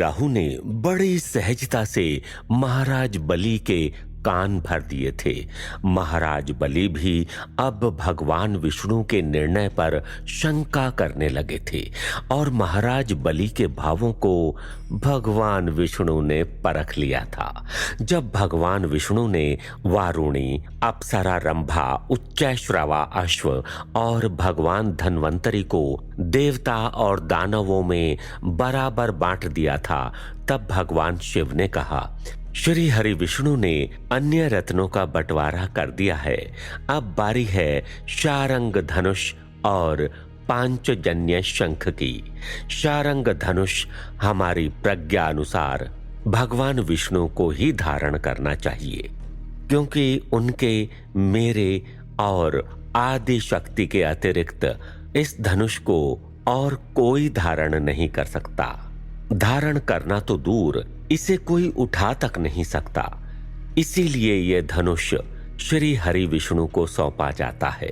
राहु ने बड़ी सहजता से महाराज बलि के कान भर दिए थे। महाराज बलि भी अब भगवान विष्णु के निर्णय पर शंका करने लगे थे और महाराज बलि के भावों को भगवान विष्णु ने परख लिया था। जब भगवान विष्णु ने वारुणी, अप्सरा रंभा, उच्चैश्रवा अश्व और भगवान धन्वंतरी को देवता और दानवों में बराबर बांट दिया था, तब भगवान शिव ने कहा, श्री हरि विष्णु ने अन्य रत्नों का बंटवारा कर दिया है। अब बारी है शारंग धनुष और पांचजन्य शंख की। शारंग धनुष हमारी प्रज्ञा अनुसार भगवान विष्णु को ही धारण करना चाहिए, क्योंकि उनके, मेरे और आदि शक्ति के अतिरिक्त इस धनुष को और कोई धारण नहीं कर सकता। धारण करना तो दूर, इसे कोई उठा तक नहीं सकता। इसीलिए यह धनुष श्री हरि विष्णु को सौंपा जाता है।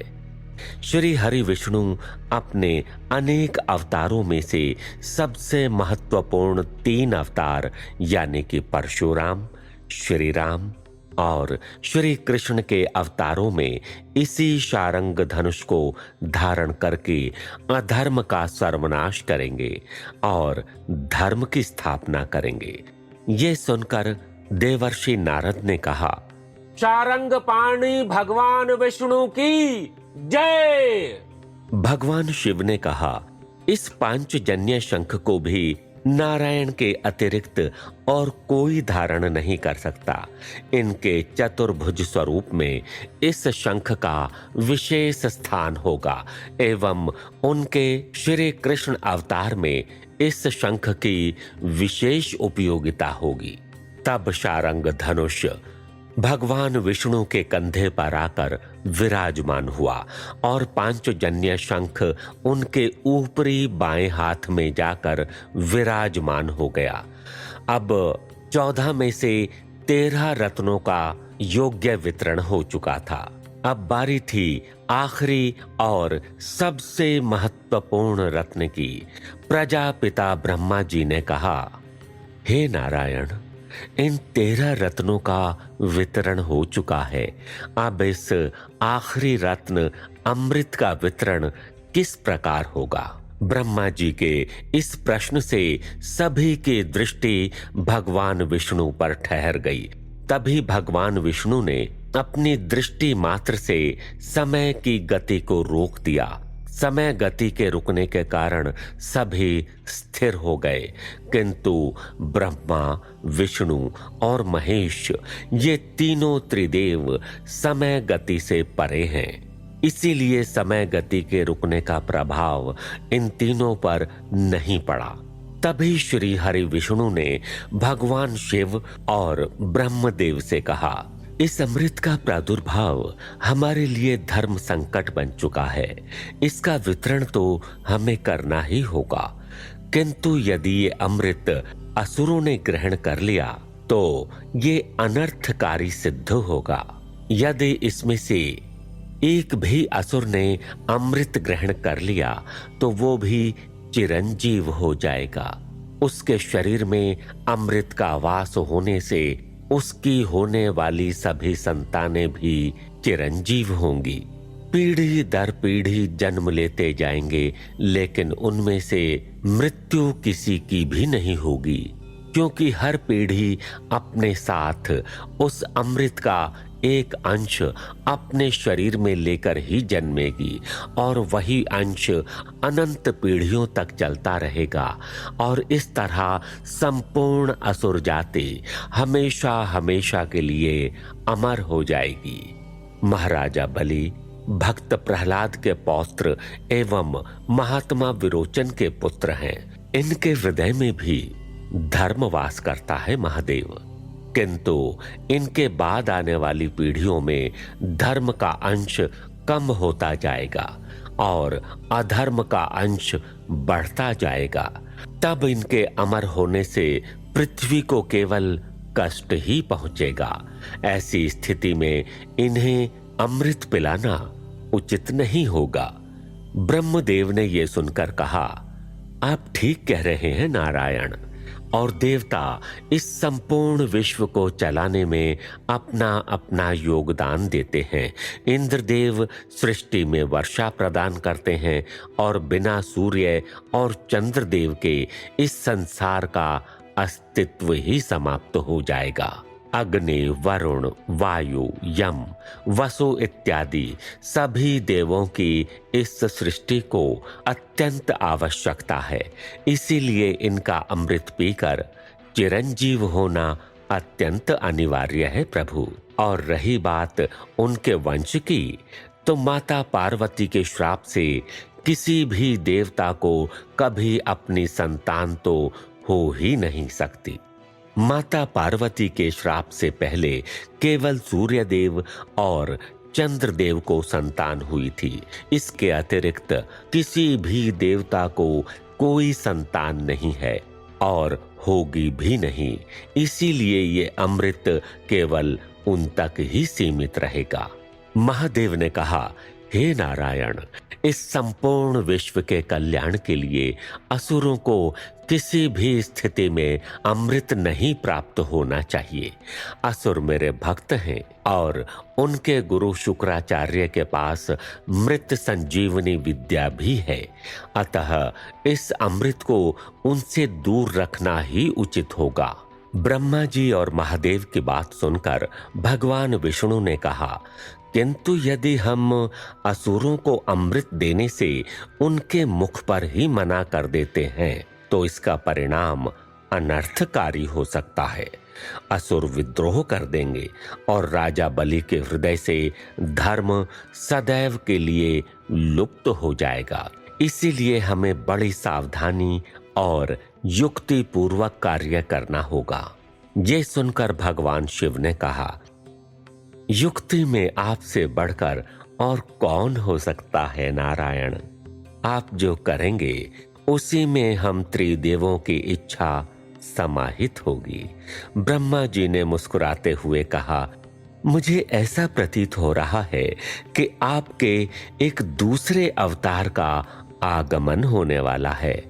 श्री हरि विष्णु अपने अनेक अवतारों में से सबसे महत्वपूर्ण 3 अवतार यानी कि परशुराम, श्री राम और श्री कृष्ण के अवतारों में इसी शारंग धनुष को धारण करके अधर्म का सर्वनाश करेंगे और धर्म की स्थापना करेंगे। ये सुनकर देवर्षि नारद ने कहा, शारंग पाणी भगवान विष्णु की जय। भगवान शिव ने कहा, इस पांचजन्य शंख को भी नारायण के अतिरिक्त और कोई धारण नहीं कर सकता। इनके चतुर्भुज स्वरूप में इस शंख का विशेष स्थान होगा एवं उनके श्री कृष्ण अवतार में इस शंख की विशेष उपयोगिता होगी। तब शारंग धनुष भगवान विष्णु के कंधे पर आकर विराजमान हुआ और पांचजन्य शंख उनके ऊपरी बाएं हाथ में जाकर विराजमान हो गया। अब 14 में से 13 रत्नों का योग्य वितरण हो चुका था। अब बारी थी आखिरी और सबसे महत्वपूर्ण रत्न की। प्रजापिता ब्रह्मा जी ने कहा, हे नारायण, इन 13 रत्नों का वितरण हो चुका है। अब इस आखिरी रत्न अमृत का वितरण किस प्रकार होगा? ब्रह्मा जी के इस प्रश्न से सभी की दृष्टि भगवान विष्णु पर ठहर गई। तभी भगवान विष्णु ने अपनी दृष्टि मात्र से समय की गति को रोक दिया। समय गति के रुकने के कारण सभी स्थिर हो गए, किंतु ब्रह्मा, विष्णु और महेश ये तीनों त्रिदेव समय गति से परे हैं। इसीलिए समय गति के रुकने का प्रभाव इन तीनों पर नहीं पड़ा। तभी श्री हरि विष्णु ने भगवान शिव और ब्रह्मदेव से कहा, इस अमृत का प्रादुर्भाव हमारे लिए धर्म संकट बन चुका है। इसका वितरण तो हमें करना ही होगा, किंतु यदि ये अमृत असुरों ने ग्रहण कर लिया तो ये अनर्थकारी सिद्ध होगा। यदि इसमें से एक भी असुर ने अमृत ग्रहण कर लिया तो वो भी चिरंजीव हो जाएगा। उसके शरीर में अमृत का वास होने से उसकी होने वाली सभी संतानें भी चिरंजीव होंगी। पीढ़ी दर पीढ़ी जन्म लेते जाएंगे, लेकिन उनमें से मृत्यु किसी की भी नहीं होगी, क्योंकि हर पीढ़ी अपने साथ उस अमृत का एक अंश अपने शरीर में लेकर ही जन्मेगी और वही अंश अनंत पीढ़ियों तक चलता रहेगा और इस तरह संपूर्ण असुर जाति हमेशा हमेशा के लिए अमर हो जाएगी। महाराजा बलि भक्त प्रहलाद के पौत्र एवं महात्मा विरोचन के पुत्र हैं। इनके हृदय में भी धर्म वास करता है महादेव, किंतु इनके बाद आने वाली पीढ़ियों में धर्म का अंश कम होता जाएगा और अधर्म का अंश बढ़ता जाएगा। तब इनके अमर होने से पृथ्वी को केवल कष्ट ही पहुंचेगा। ऐसी स्थिति में इन्हें अमृत पिलाना उचित नहीं होगा। ब्रह्मदेव ने यह सुनकर कहा, आप ठीक कह रहे हैं नारायण। और देवता इस संपूर्ण विश्व को चलाने में अपना अपना योगदान देते हैं। इंद्रदेव सृष्टि में वर्षा प्रदान करते हैं और बिना सूर्य और चंद्रदेव के इस संसार का अस्तित्व ही समाप्त हो जाएगा। अग्नि, वरुण, वायु, यम, वसु इत्यादि सभी देवों की इस सृष्टि को अत्यंत आवश्यकता है। इसीलिए इनका अमृत पीकर चिरंजीव होना अत्यंत अनिवार्य है प्रभु। और रही बात उनके वंश की, तो माता पार्वती के श्राप से किसी भी देवता को कभी अपनी संतान तो हो ही नहीं सकती। माता पार्वती के श्राप से पहले केवल सूर्यदेव और चंद्रदेव को संतान हुई थी। इसके अतिरिक्त किसी भी देवता को कोई संतान नहीं है और होगी भी नहीं। इसीलिए ये अमृत केवल उन तक ही सीमित रहेगा। महादेव ने कहा, हे नारायण, इस संपूर्ण विश्व के कल्याण के लिए असुरों को किसी भी स्थिति में अमृत नहीं प्राप्त होना चाहिए। असुर मेरे भक्त हैं और उनके गुरु शुक्राचार्य के पास मृत संजीवनी विद्या भी है। अतः इस अमृत को उनसे दूर रखना ही उचित होगा। ब्रह्मा जी और महादेव की बात सुनकर भगवान विष्णु ने कहा, किंतु यदि हम असुरों को अमृत देने से उनके मुख पर ही मना कर देते हैं तो इसका परिणाम अनर्थकारी हो सकता है। असुर विद्रोह कर देंगे और राजा बलि के हृदय से धर्म सदैव के लिए लुप्त हो जाएगा। इसीलिए हमें बड़ी सावधानी और युक्ति पूर्वक कार्य करना होगा। ये सुनकर भगवान शिव ने कहा, युक्ति में आपसे बढ़कर और कौन हो सकता है नारायण। आप जो करेंगे उसी में हम त्रिदेवों की इच्छा समाहित होगी। ब्रह्मा जी ने मुस्कुराते हुए कहा, मुझे ऐसा प्रतीत हो रहा है कि आपके एक दूसरे अवतार का आगमन होने वाला है।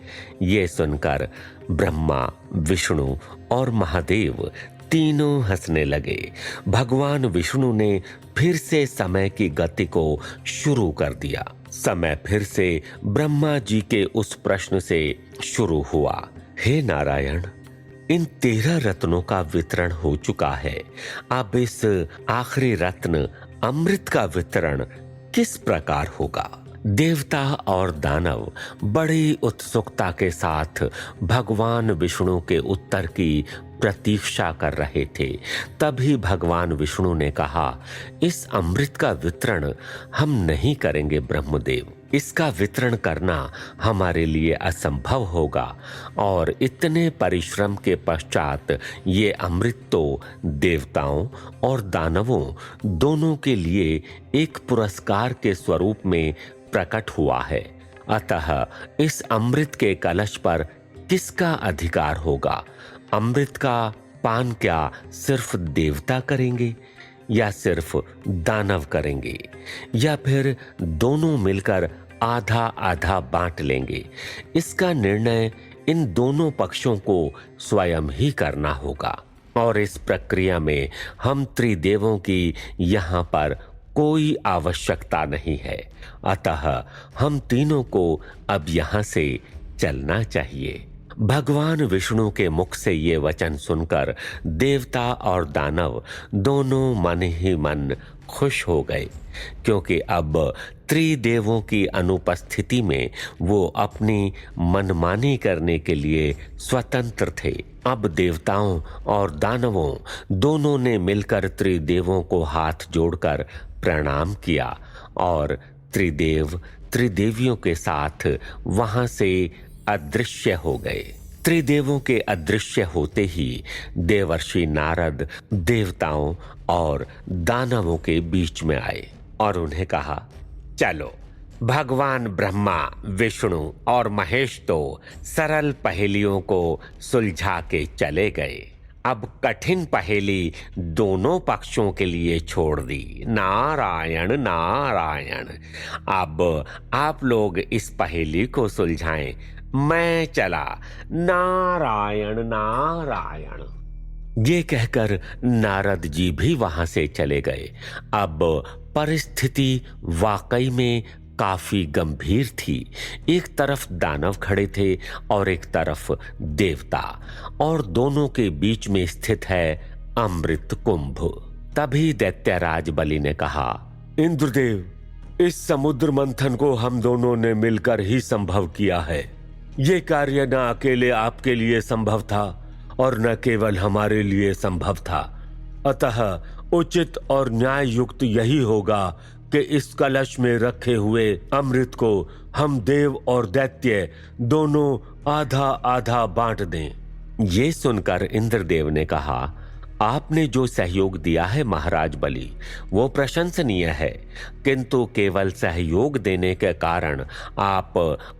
ये सुनकर ब्रह्मा, विष्णु और महादेव तीनों हंसने लगे। भगवान विष्णु ने फिर से समय की गति को शुरू कर दिया। समय फिर से ब्रह्मा जी के उस प्रश्न से शुरू हुआ, हे नारायण, इन 13 रत्नों का वितरण हो चुका है। अब इस आखिरी रत्न अमृत का वितरण किस प्रकार होगा? देवता और दानव बड़ी उत्सुकता के साथ भगवान विष्णु के उत्तर की प्रतीक्षा कर रहे थे। तभी भगवान विष्णु ने कहा, इस अमृत का वितरण हम नहीं करेंगे ब्रह्मदेव। इसका वितरण करना हमारे लिए असंभव होगा और इतने परिश्रम के पश्चात ये अमृत तो देवताओं और दानवों दोनों के लिए एक पुरस्कार के स्वरूप में प्रकट हुआ है। अतः इस अमृत के कलश पर किसका अधिकार होगा? अमृत का पान क्या सिर्फ देवता करेंगे या सिर्फ दानव करेंगे या फिर दोनों मिलकर आधा आधा बांट लेंगे? इसका निर्णय इन दोनों पक्षों को स्वयं ही करना होगा और इस प्रक्रिया में हम त्रिदेवों की यहाँ पर कोई आवश्यकता नहीं है। अतः हम तीनों को अब यहाँ से चलना चाहिए। भगवान विष्णु के मुख से ये वचन सुनकर देवता और दानव दोनों मन ही मन खुश हो गए, क्योंकि अब त्रिदेवों की अनुपस्थिति में वो अपनी मनमानी करने के लिए स्वतंत्र थे। अब देवताओं और दानवों दोनों ने मिलकर त्रिदेवों को हाथ जोड़कर प्रणाम किया और त्रिदेव त्रिदेवियों के साथ वहां से अदृश्य हो गए। त्रिदेवों के अदृश्य होते ही देवर्षि नारद देवताओं और दानवों के बीच में आए और उन्हें कहा, चलो, भगवान ब्रह्मा, विष्णु और महेश तो सरल पहेलियों को सुलझा के चले गए। अब कठिन पहेली दोनों पक्षों के लिए छोड़ दी। नारायण नारायण। अब आप लोग इस पहेली को सुलझाएं। मैं चला, नारायण नारायण। ये कहकर नारद जी भी वहां से चले गए। अब परिस्थिति वाकई में काफी गंभीर थी। एक तरफ दानव खड़े थे और एक तरफ देवता, और दोनों के बीच में स्थित है अमृत कुंभ। तभी दैत्यराज बलि ने कहा, इंद्रदेव, इस समुद्र मंथन को हम दोनों ने मिलकर ही संभव किया है। ये कार्य न अकेले आपके लिए संभव था और न केवल हमारे लिए संभव था। अतः उचित और न्याय युक्त यही होगा कि इस कलश में रखे हुए अमृत को हम देव और दैत्य दोनों आधा आधा बांट दें। ये सुनकर इंद्रदेव ने कहा, आपने जो सहयोग दिया है महाराज बलि, वो प्रशंसनीय है, किंतु केवल सहयोग देने के कारण आप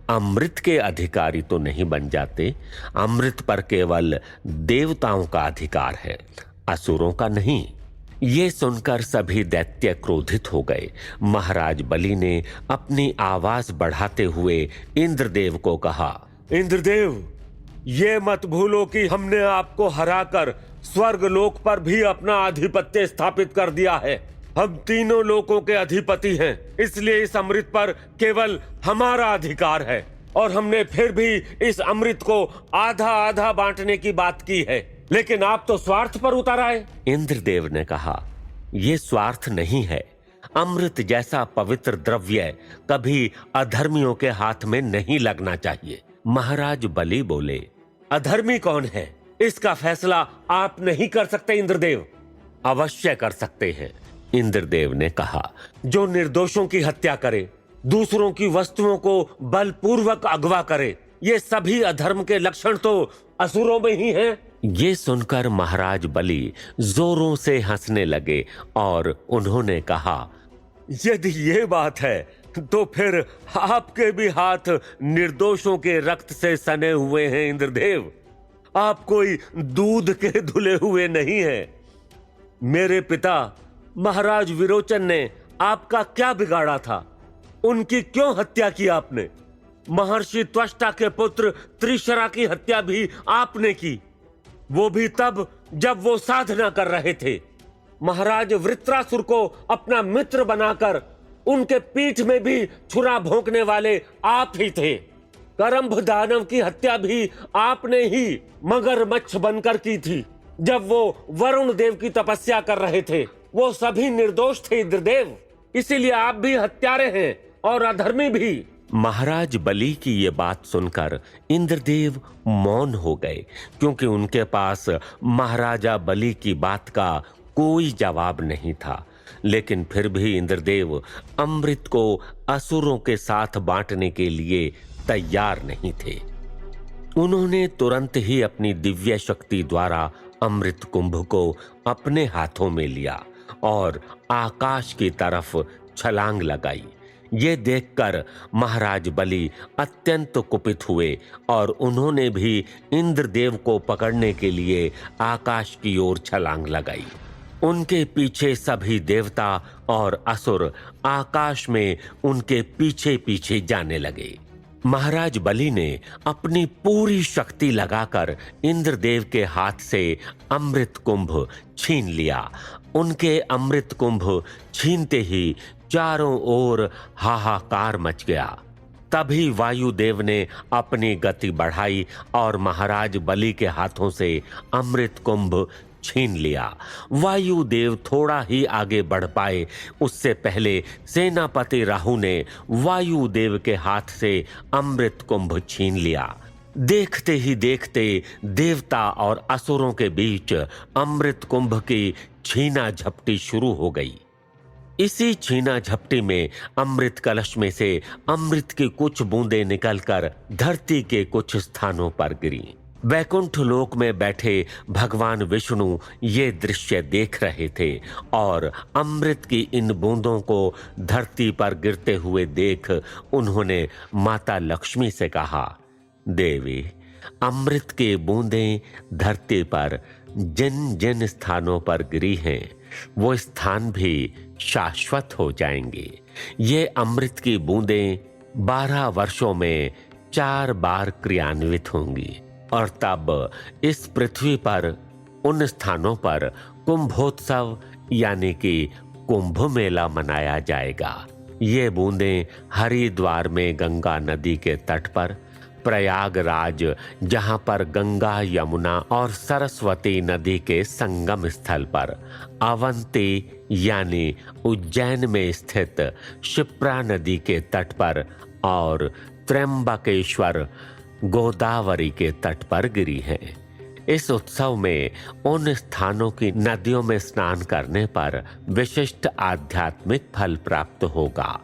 अमृत के अधिकारी तो नहीं बन जाते। अमृत पर केवल देवताओं का अधिकार है, असुरों का नहीं। ये सुनकर सभी दैत्य क्रोधित हो गए। महाराज बलि ने अपनी आवाज बढ़ाते हुए इंद्रदेव को कहा, इंद्रदेव, ये मत भूलो कि हमने आपको हराकर स्वर्ग लोक पर भी अपना आधिपत्य स्थापित कर दिया है। हम तीनों लोकों के अधिपति हैं, इसलिए इस अमृत पर केवल हमारा अधिकार है, और हमने फिर भी इस अमृत को आधा आधा बांटने की बात की है, लेकिन आप तो स्वार्थ पर उतर आए। इंद्रदेव ने कहा, यह स्वार्थ नहीं है। अमृत जैसा पवित्र द्रव्य कभी अधर्मियों के हाथ में नहीं लगना चाहिए। महाराज बलि बोले, अधर्मी कौन है, इसका फैसला आप नहीं कर सकते इंद्रदेव। अवश्य कर सकते हैं। इंद्रदेव ने कहा, जो निर्दोषों की हत्या करे, दूसरों की वस्तुओं को बलपूर्वक अगवा करे, ये सभी अधर्म के लक्षण तो असुरों में ही हैं। ये सुनकर महाराज बलि जोरों से हंसने लगे और उन्होंने कहा, यदि ये बात है तो फिर आपके भी हाथ निर्दोषों के रक्त से सने हुए हैं इंद्रदेव। आप कोई दूध के धुले हुए नहीं हैं। मेरे पिता महाराज विरोचन ने आपका क्या बिगाड़ा था? उनकी क्यों हत्या की आपने? महर्षि त्वष्टा के पुत्र त्रिशरा की हत्या भी आपने की, वो भी तब जब वो साधना कर रहे थे। महाराज वृत्रासुर को अपना मित्र बनाकर उनके पीठ में भी छुरा भोंकने वाले आप ही थे। करंभ दानव की हत्या भी आपने ही मगरमच्छ बनकर की थी, जब वो वरुण देव की तपस्या कर रहे थे। वो सभी निर्दोष थे इंद्रदेव, इसीलिए आप भी हत्यारे हैं और अधर्मी भी। महाराज बलि की ये बात सुनकर इंद्रदेव मौन हो गए, क्योंकि उनके पास महाराजा बलि की बात का कोई जवाब नहीं था। लेकिन फिर भी इंद्रदेव अमृत को असुरों के साथ बांटने के लिए तैयार नहीं थे। उन्होंने तुरंत ही अपनी दिव्य शक्ति द्वारा अमृत कुंभ को अपने हाथों में लिया और आकाश की तरफ छलांग लगाई। ये देखकर महाराज बलि अत्यंत कुपित हुए और उन्होंने भी इंद्रदेव को पकड़ने के लिए आकाश की ओर छलांग लगाई। उनके पीछे सभी देवता और असुर आकाश में उनके पीछे पीछे जाने लगे। महाराज बलि ने अपनी पूरी शक्ति लगाकर इंद्रदेव के हाथ से अमृत कुंभ छीन लिया। उनके अमृत कुंभ छीनते ही चारों ओर हाहाकार मच गया। तभी वायुदेव ने अपनी गति बढ़ाई और महाराज बलि के हाथों से अमृत कुंभ छीन लिया। वायुदेव थोड़ा ही आगे बढ़ पाए, उससे पहले सेनापति राहु ने वायुदेव के हाथ से अमृत कुंभ छीन लिया। देखते ही देखते देवता और असुरों के बीच अमृत कुंभ की छीना झपटी शुरू हो गई। इसी छीना झपटी में अमृत कलश में से अमृत की कुछ बूंदें निकलकर धरती के कुछ स्थानों पर गिरी। वैकुंठ लोक में बैठे भगवान विष्णु ये दृश्य देख रहे थे और अमृत की इन बूंदों को धरती पर गिरते हुए देख उन्होंने माता लक्ष्मी से कहा, देवी, अमृत के बूंदें धरती पर जिन जिन स्थानों पर गिरी हैं, वो स्थान भी शाश्वत हो जाएंगे। ये अमृत की बूंदें 12 वर्षों में 4 बार क्रियान्वित होंगी और तब इस पृथ्वी पर उन स्थानों पर कुंभोत्सव यानी कि कुंभ मेला मनाया जाएगा। ये बूंदें हरिद्वार में गंगा नदी के तट पर, प्रयागराज जहां पर गंगा, यमुना और सरस्वती नदी के संगम स्थल पर, अवंती यानी उज्जैन में स्थित क्षिप्रा नदी के तट पर और त्र्यंबकेश्वर गोदावरी के तट पर गिरी हैं। इस उत्सव में उन स्थानों की नदियों में स्नान करने पर विशिष्ट आध्यात्मिक फल प्राप्त होगा।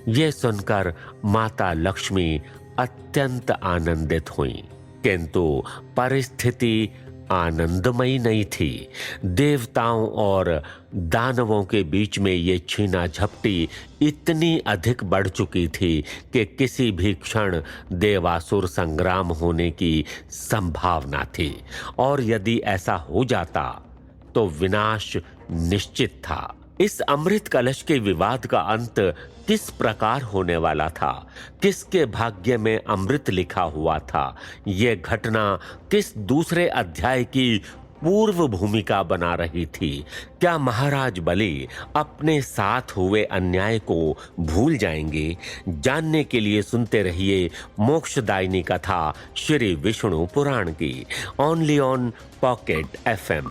ये सुनकर माता लक्ष्मी अत्यंत आनंदित हुईं, किंतु परिस्थिति आनंदमयी नहीं थी। देवताओं और दानवों के बीच में ये छीना झपटी इतनी अधिक बढ़ चुकी थी कि किसी भी क्षण देवासुर संग्राम होने की संभावना थी, और यदि ऐसा हो जाता तो विनाश निश्चित था। इस अमृत कलश के विवाद का अंत किस प्रकार होने वाला था, किसके भाग्य में अमृत लिखा हुआ था, ये घटना किस दूसरे अध्याय की पूर्व भूमिका बना रही थी। क्या महाराज बलि अपने साथ हुए अन्याय को भूल जाएंगे? जानने के लिए सुनते रहिए मोक्षदायिनी कथा श्री विष्णु पुराण की, ओनली ऑन पॉकेट FM।